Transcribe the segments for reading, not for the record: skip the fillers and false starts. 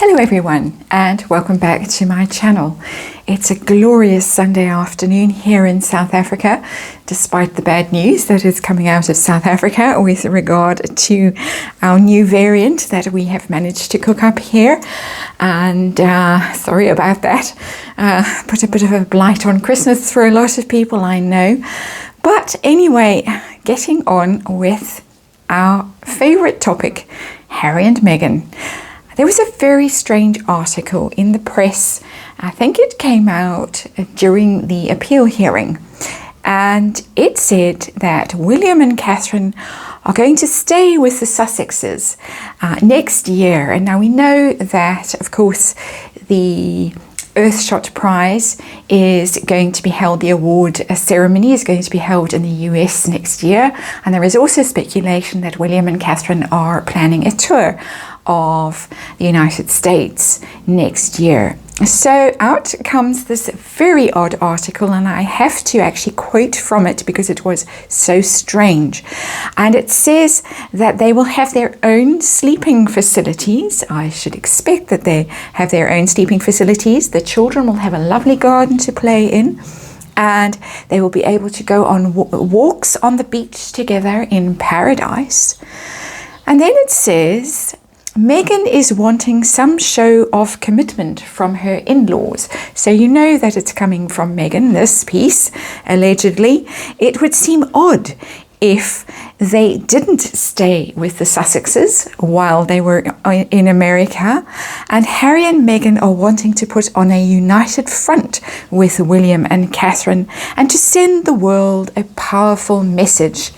Hello everyone and welcome back to my channel. It's a glorious Sunday afternoon here in South Africa, despite the bad news that is coming out of South Africa with regard to our new variant that we have managed to cook up here. And sorry about that. Put a bit of a blight on Christmas for a lot of people, I know. But anyway, getting on with our favorite topic, Harry and Meghan. There was a very strange article in the press. I think it came out during the appeal hearing. And it said that William and Catherine are going to stay with the Sussexes next year. And now we know that, of course, the Earthshot Prize is going to be held, the award ceremony is going to be held in the US next year. And there is also speculation that William and Catherine are planning a tour of the United States next year. So out comes this very odd article, and I have to actually quote from it because it was so strange. And it says that they will have their own sleeping facilities. I should expect that they have their own sleeping facilities. The children will have a lovely garden to play in, and they will be able to go on walks on the beach together in paradise. And then it says Meghan is wanting some show of commitment from her in-laws. So you know that it's coming from Meghan, this piece, allegedly. It would seem odd if they didn't stay with the Sussexes while they were in America. And Harry and Meghan are wanting to put on a united front with William and Catherine and to send the world a powerful message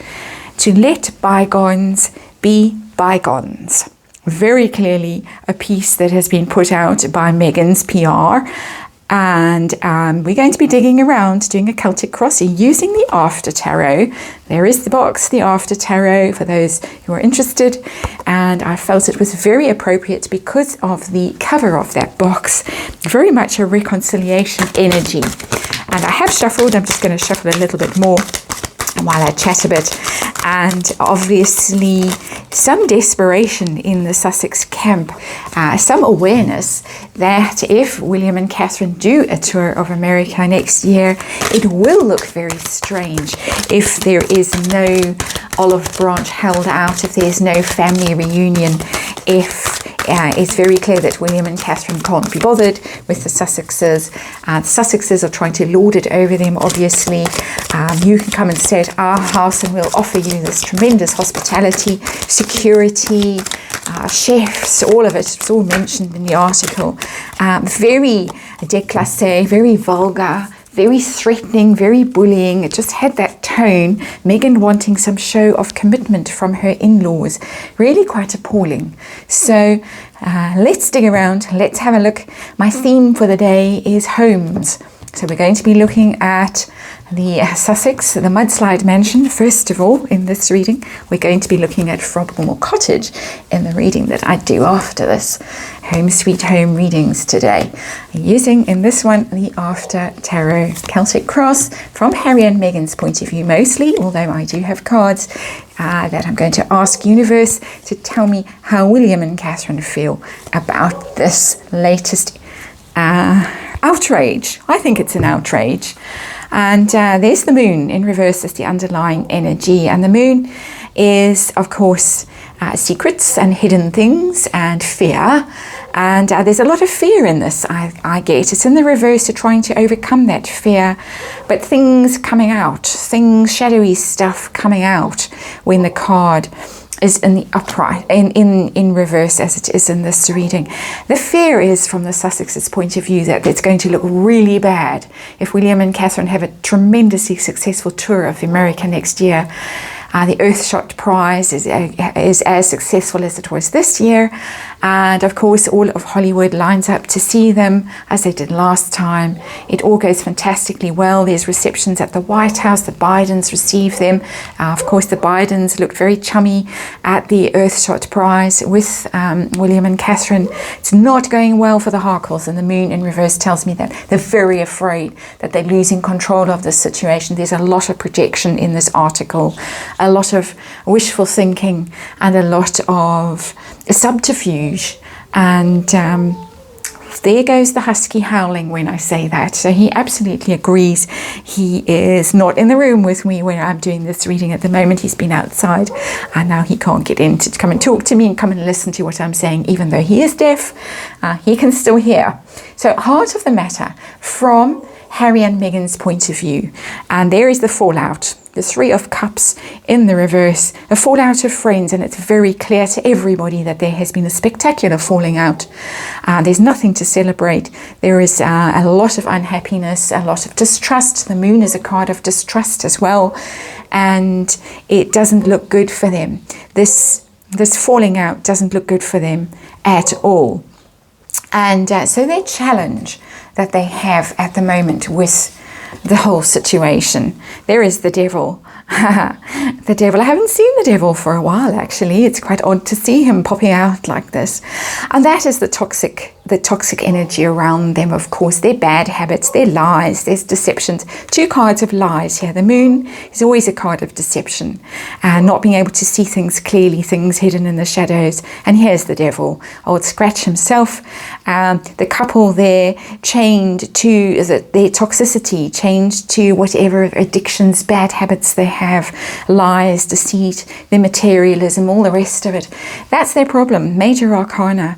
to let bygones be bygones. Very clearly a piece that has been put out by Meghan's PR, and we're going to be digging around, doing a Celtic cross using the After Tarot. There is the box, the After Tarot, for those who are interested, and I felt it was very appropriate because of the cover of that box, very much a reconciliation energy. And I have shuffled, I'm just going to shuffle a little bit more while I chat a bit. And obviously some desperation in the Sussex camp, some awareness that if William and Catherine do a tour of America next year, it will look very strange if there is no olive branch held out, if there's no family reunion, if it's very clear that William and Catherine can't be bothered with the Sussexes. The Sussexes are trying to lord it over them, obviously. You can come and stay at our house and we'll offer you this tremendous hospitality, security, chefs, all of it. It's all mentioned in the article. Very déclassé, very vulgar, very threatening, very bullying. It just had that tone. Meghan wanting some show of commitment from her in-laws. Really quite appalling. So let's dig around. Let's have a look. My theme for the day is homes. So we're going to be looking at the Sussex, the mudslide mansion, first of all, in this reading. We're going to be looking at Frogmore Cottage in the reading that I do after this. Home Sweet Home readings today. Using in this one the After Tarot Celtic Cross from Harry and Meghan's point of view mostly, although I do have cards that I'm going to ask Universe to tell me how William and Catherine feel about this latest outrage. I think it's an outrage. And there's the moon in reverse as the underlying energy. And the moon is, of course, secrets and hidden things and fear. And there's a lot of fear in this, I get. It's in the reverse to trying to overcome that fear. But things coming out, things, shadowy stuff coming out when the card is in the upright, in reverse as it is in this reading. The fear is from the Sussex's point of view that it's going to look really bad if William and Catherine have a tremendously successful tour of America next year. The Earthshot Prize is as successful as it was this year. And of course, all of Hollywood lines up to see them as they did last time. It all goes fantastically well. There's receptions at the White House. The Bidens receive them. Of course, the Bidens looked very chummy at the Earthshot Prize with William and Catherine. It's not going well for the Harkles, and the moon in reverse tells me that they're very afraid that they're losing control of this situation. There's a lot of projection in this article, a lot of wishful thinking, and a lot of subterfuge And there goes the husky howling when I say that. So he absolutely agrees. He is not in the room with me when I'm doing this reading at the moment. He's been outside, and now he can't get in to come and talk to me and come and listen to what I'm saying. Even though he is deaf, he can still hear. So heart of the matter from Harry and Meghan's point of view. And there is the fallout. The Three of Cups in the reverse, a fallout of friends, and it's very clear to everybody that there has been a spectacular falling out. There's nothing to celebrate. There is a lot of unhappiness, a lot of distrust. The moon is a card of distrust as well, and it doesn't look good for them. This falling out doesn't look good for them at all. And so their challenge that they have at the moment with the whole situation. There is the devil. The devil. I haven't seen the devil for a while, actually. It's quite odd to see him popping out like this. And that is the toxic energy around them, of course. Their bad habits, their lies, there's deceptions. Two cards of lies here. The moon is always a card of deception. Not being able to see things clearly, things hidden in the shadows. And here's the devil, old Scratch himself. The couple there chained to their toxicity, chained to whatever addictions, bad habits they have, lies, deceit, their materialism, all the rest of it. That's their problem. Major arcana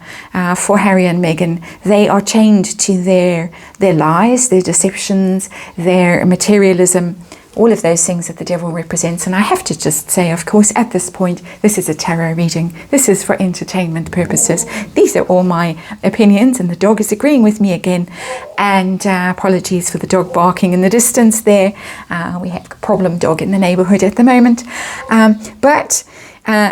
for Harry and Meghan. They are chained to their lies, their deceptions, their materialism, all of those things that the devil represents. And I have to just say, of course, at this point, this is a tarot reading. This is for entertainment purposes. These are all my opinions, and the dog is agreeing with me again. And apologies for the dog barking in the distance there. We have a problem dog in the neighborhood at the moment.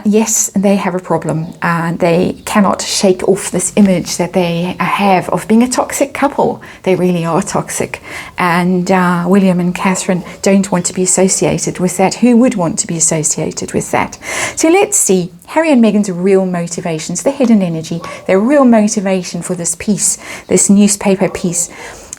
Yes, they have a problem. They cannot shake off this image that they have of being a toxic couple. They really are toxic. And William and Catherine don't want to be associated with that. Who would want to be associated with that? So let's see Harry and Meghan's real motivations, the hidden energy, their real motivation for this piece, this newspaper piece.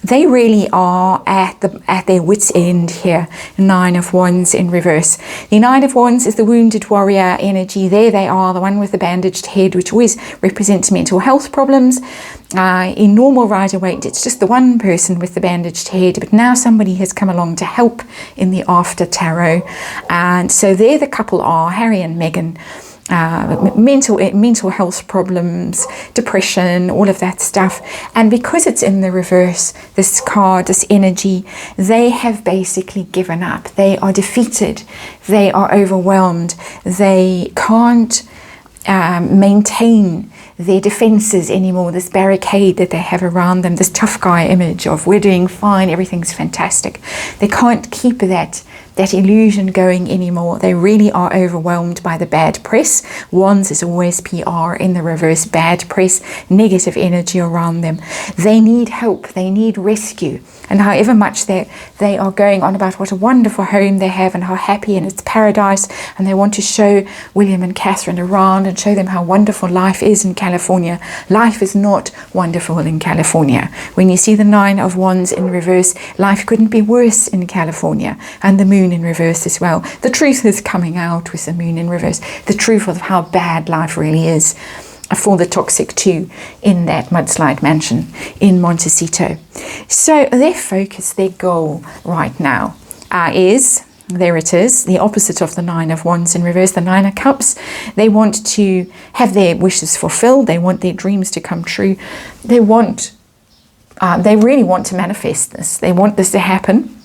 They really are at their wits' end here. Nine of Wands in reverse. The Nine of Wands is the wounded warrior energy. There they are, the one with the bandaged head, which always represents mental health problems. In normal Rider-Waite, it's just the one person with the bandaged head, but now somebody has come along to help in the after tarot. And so there the couple are, Harry and Meghan. Mental health problems, depression, all of that stuff. And because it's in the reverse, this card, this energy, they have basically given up. They are defeated. They are overwhelmed. They can't maintain their defenses anymore, this barricade that they have around them, this tough guy image of we're doing fine, everything's fantastic. They can't keep that illusion going anymore. They really are overwhelmed by the bad press. Wands is always PR in the reverse, bad press, negative energy around them. They need help, they need rescue. And however much they are going on about what a wonderful home they have and how happy and it's paradise, and they want to show William and Catherine around and show them how wonderful life is in California. Life is not wonderful in California. When you see the Nine of Wands in reverse, life couldn't be worse in California. And the moon in reverse as well. The truth is coming out with the moon in reverse. The truth of how bad life really is for the toxic two in that mudslide mansion in Montecito. So their focus, their goal right now is, there it is, the opposite of the Nine of Wands in reverse, the Nine of Cups. They want to have their wishes fulfilled. They want their dreams to come true. They really want to manifest this. They want this to happen.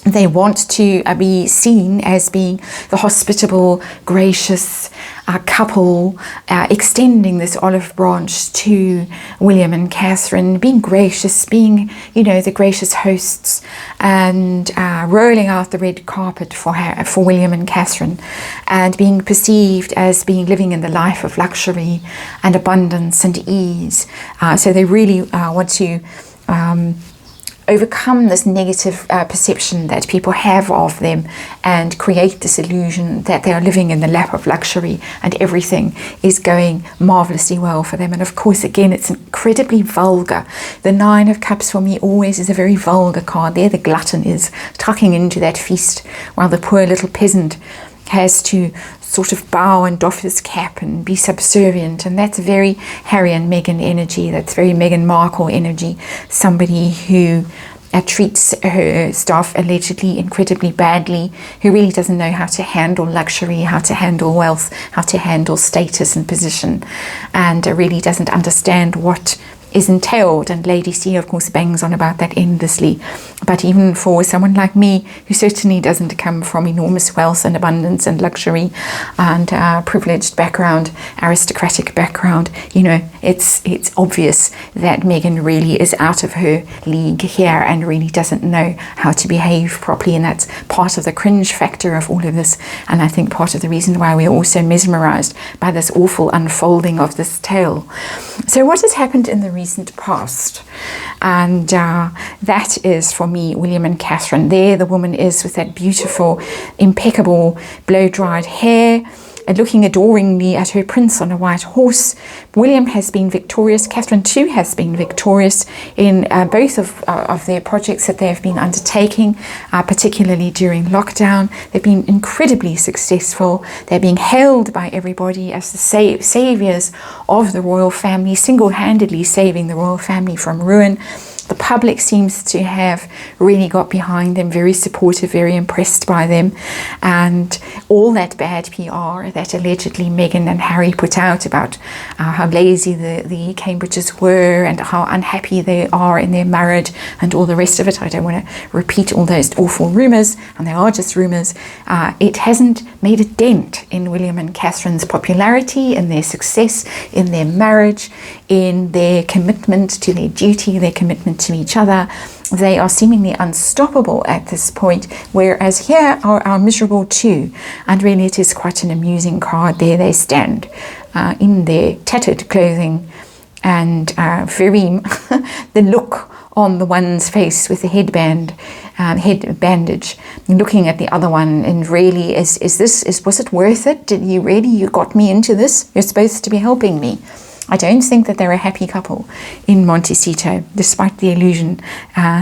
They want to be seen as being the hospitable, gracious couple, extending this olive branch to William and Catherine, being gracious, being, the gracious hosts, and rolling out the red carpet for William and Catherine, and being perceived as living in the life of luxury and abundance and ease. So they really want to overcome this negative perception that people have of them and create this illusion that they are living in the lap of luxury and everything is going marvelously well for them. And of course, again, it's incredibly vulgar. The Nine of Cups for me always is a very vulgar card. There the glutton is tucking into that feast while the poor little peasant has to sort of bow and doff his cap and be subservient, and that's very Harry and Meghan energy. That's very Meghan Markle energy. Somebody who treats her staff allegedly incredibly badly, who really doesn't know how to handle luxury, how to handle wealth, how to handle status and position, and really doesn't understand what is entailed. And Lady C, of course, bangs on about that endlessly. But even for someone like me, who certainly doesn't come from enormous wealth and abundance and luxury and privileged background, aristocratic background, you know, it's obvious that Meghan really is out of her league here and really doesn't know how to behave properly. And that's part of the cringe factor of all of this. And I think part of the reason why we're also mesmerized by this awful unfolding of this tale. So what has happened in the recent past? And that is, for me, William and Catherine. There the woman is with that beautiful, impeccable, blow-dried hair, looking adoringly at her prince on a white horse. William has been victorious. Catherine too has been victorious in both of their projects that they have been undertaking, particularly during lockdown. They've been incredibly successful. They're being hailed by everybody as the saviors of the royal family, single-handedly saving the royal family from ruin. The public seems to have really got behind them, very supportive, very impressed by them. And all that bad PR that allegedly Meghan and Harry put out about how lazy the Cambridges were and how unhappy they are in their marriage and all the rest of it. I don't want to repeat all those awful rumours, and they are just rumours. It hasn't made a dent in William and Catherine's popularity, in their success, in their marriage, in their commitment to their duty, their commitment to each other. They are seemingly unstoppable at this point, whereas here are our miserable two. And really it is quite an amusing card. There they stand in their tattered clothing, and very the look on the one's face with the head bandage, looking at the other one, and really was it worth it? You got me into this? You're supposed to be helping me. I don't think that they're a happy couple in Montecito, despite the illusion,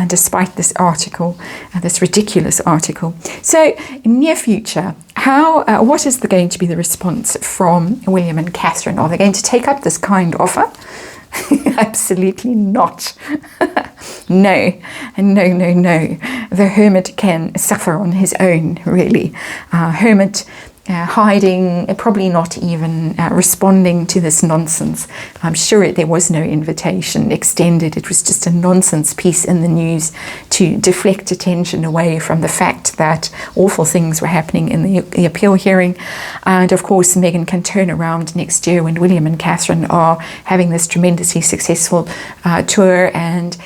despite this article, this ridiculous article. So, in near future, what is going to be the response from William and Catherine? Are they going to take up this kind offer? Absolutely not. No. The hermit can suffer on his own, really. Hermit hiding, probably not even responding to this nonsense. I'm sure there was no invitation extended. It was just a nonsense piece in the news to deflect attention away from the fact that awful things were happening in the appeal hearing. And of course, Meghan can turn around next year when William and Catherine are having this tremendously successful tour and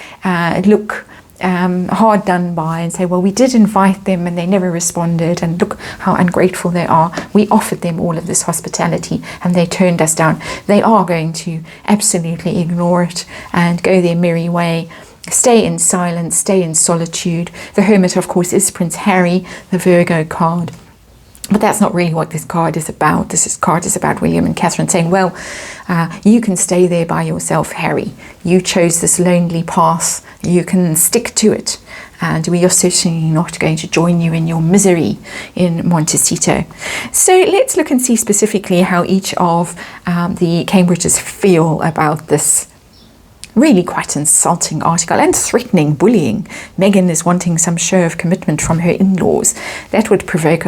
look hard done by and say, well, we did invite them and they never responded, and look how ungrateful they are. We offered them all of this hospitality and they turned us down. They are going to absolutely ignore it and go their merry way, stay in silence, stay in solitude. The hermit, of course, is Prince Harry, the Virgo card. But that's not really what this card is about. This card is about William and Catherine saying, well, you can stay there by yourself, Harry. You chose this lonely path. You can stick to it. And we are certainly not going to join you in your misery in Montecito. So let's look and see specifically how each of the Cambridges feel about this really quite insulting article and threatening, bullying. Meghan is wanting some show of commitment from her in-laws. That would provoke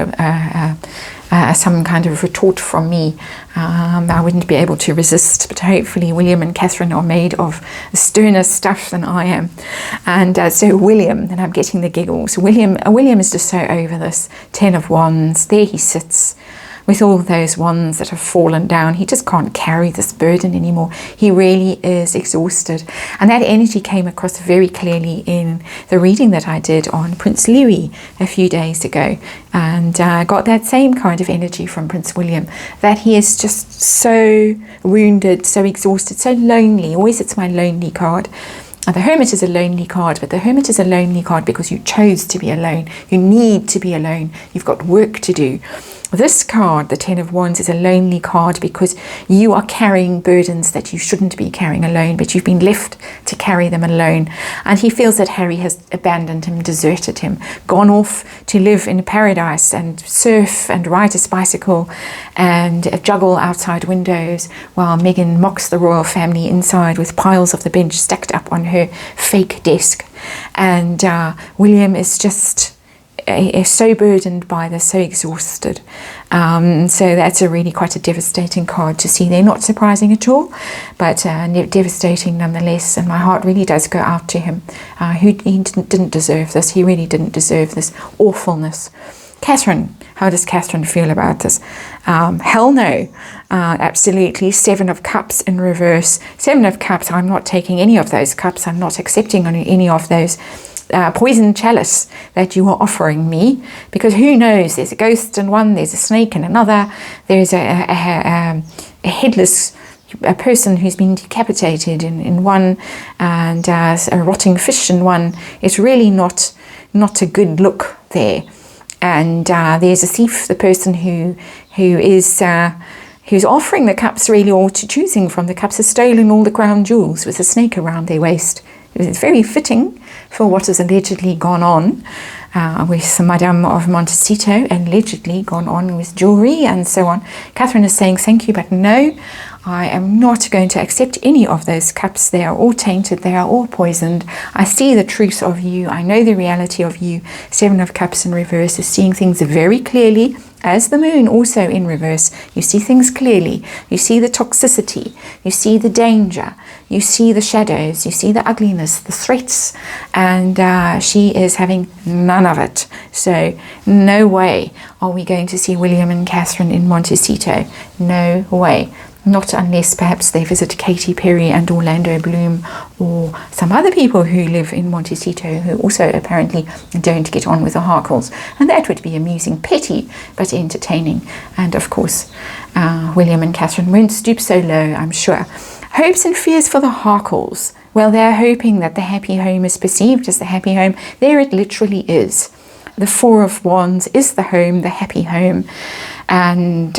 some kind of retort from me. I wouldn't be able to resist, but hopefully William and Catherine are made of sterner stuff than I am. And so William, and I'm getting the giggles, William is just so over this. 10 of Wands, there he sits with all those wands that have fallen down. He just can't carry this burden anymore. He really is exhausted. And that energy came across very clearly in the reading that I did on Prince Louis a few days ago. And got that same kind of energy from Prince William, that he is just so wounded, so exhausted, so lonely. Always it's my lonely card. And the Hermit is a lonely card, but the Hermit is a lonely card because you chose to be alone. You need to be alone. You've got work to do. This card, the Ten of Wands, is a lonely card because you are carrying burdens that you shouldn't be carrying alone, but you've been left to carry them alone. And he feels that Harry has abandoned him, deserted him, gone off to live in paradise and surf and ride his bicycle and juggle outside windows while Meghan mocks the royal family inside with piles of the bench stacked up on her fake desk. And William is just so burdened by this, so exhausted. So that's a really quite a devastating card to see there. Not surprising at all, but devastating nonetheless. And my heart really does go out to him. He didn't deserve this. He really didn't deserve this awfulness. Catherine, how does Catherine feel about this? Hell no. Absolutely. 7 of Cups in reverse. 7 of Cups, I'm not taking any of those cups. I'm not accepting any of those poison chalice that you are offering me, because who knows, there's a ghost in one, there's a snake in another, there's a headless a person who's been decapitated in one, and a rotting fish in one. It's really not a good look there. And there's a thief, the person who's offering the cups really, or choosing from the cups, has stolen all the crown jewels with a snake around their waist. It's very fitting for what has allegedly gone on with Madame of Montecito, and allegedly gone on with jewellery and so on. Catherine is saying thank you, but no, I am not going to accept any of those cups. They are all tainted, they are all poisoned. I see the truth of you, I know the reality of you. 7 of Cups in reverse is seeing things very clearly, as the moon also in reverse. You see things clearly, you see the toxicity, you see the danger, you see the shadows, you see the ugliness, the threats, and she is having none of it. So no way are we going to see William and Catherine in Montecito. No way. Not unless perhaps they visit Katy Perry and Orlando Bloom, or some other people who live in Montecito who also apparently don't get on with the Harkles. And that would be amusing, petty, but entertaining. And of course, William and Catherine won't stoop so low, I'm sure. Hopes and fears for the Harkles. Well, they're hoping that the happy home is perceived as the happy home. There it literally is. The 4 of Wands is the home, the happy home. And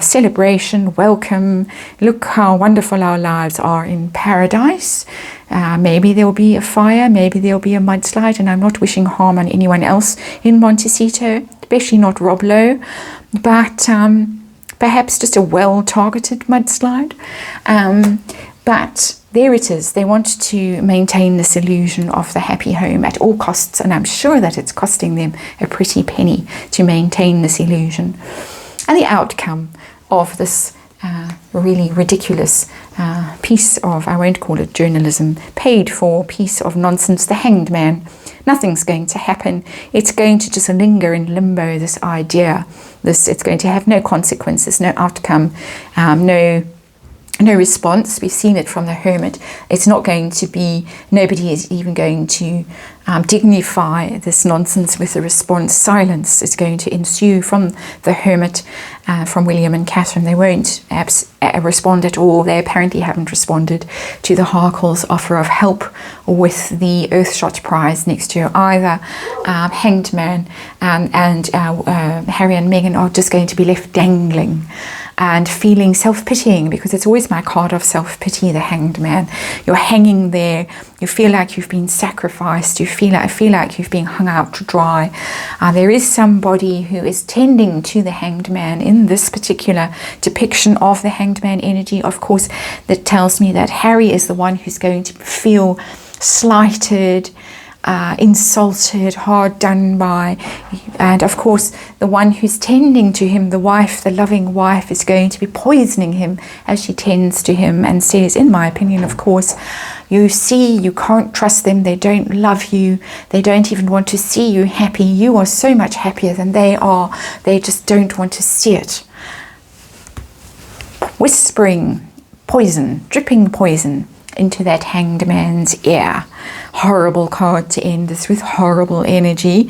celebration, welcome, look how wonderful our lives are in paradise. Maybe there'll be a fire, maybe there'll be a mudslide, and I'm not wishing harm on anyone else in Montecito, especially not Rob Lowe, but perhaps just a well-targeted mudslide. But there it is. They want to maintain this illusion of the happy home at all costs, and I'm sure that it's costing them a pretty penny to maintain this illusion. And the outcome of this really ridiculous piece of, I won't call it journalism, paid for piece of nonsense, the Hanged Man. Nothing's going to happen. It's going to just linger in limbo, this idea. It's going to have no consequences, no outcome, no response. We've seen it from the Hermit. It's not going to be, nobody is even going to dignify this nonsense with a response. Silence is going to ensue from the Hermit, from William and Catherine. They won't respond at all. They apparently haven't responded to the Harkles' offer of help with the Earthshot prize next year either. Hanged Man and Harry and Meghan are just going to be left dangling and feeling self-pitying, because it's always my card of self-pity, the Hanged Man. You're hanging there, you feel like you've been sacrificed, you feel like you've been hung out to dry. There is somebody who is tending to the Hanged Man in this particular depiction of the Hanged Man energy. Of course, that tells me that Harry is the one who's going to feel slighted, insulted, hard done by, and of course the one who's tending to him, the wife, the loving wife, is going to be poisoning him as she tends to him and says, in my opinion, of course, you see, you can't trust them, they don't love you, they don't even want to see you happy, you are so much happier than they are, they just don't want to see it. Whispering poison, dripping poison into that Hanged Man's ear. Horrible card to end this with, horrible energy.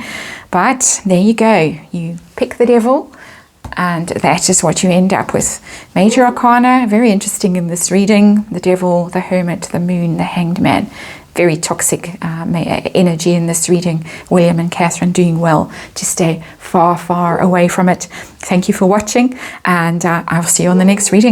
But there you go. You pick the devil, and that is what you end up with. Major Arcana, very interesting in this reading. The devil, the Hermit, the moon, the Hanged Man. very toxic energy in this reading. William and Catherine, doing well to stay far, far away from it. Thank you for watching, and I'll see you on the next reading.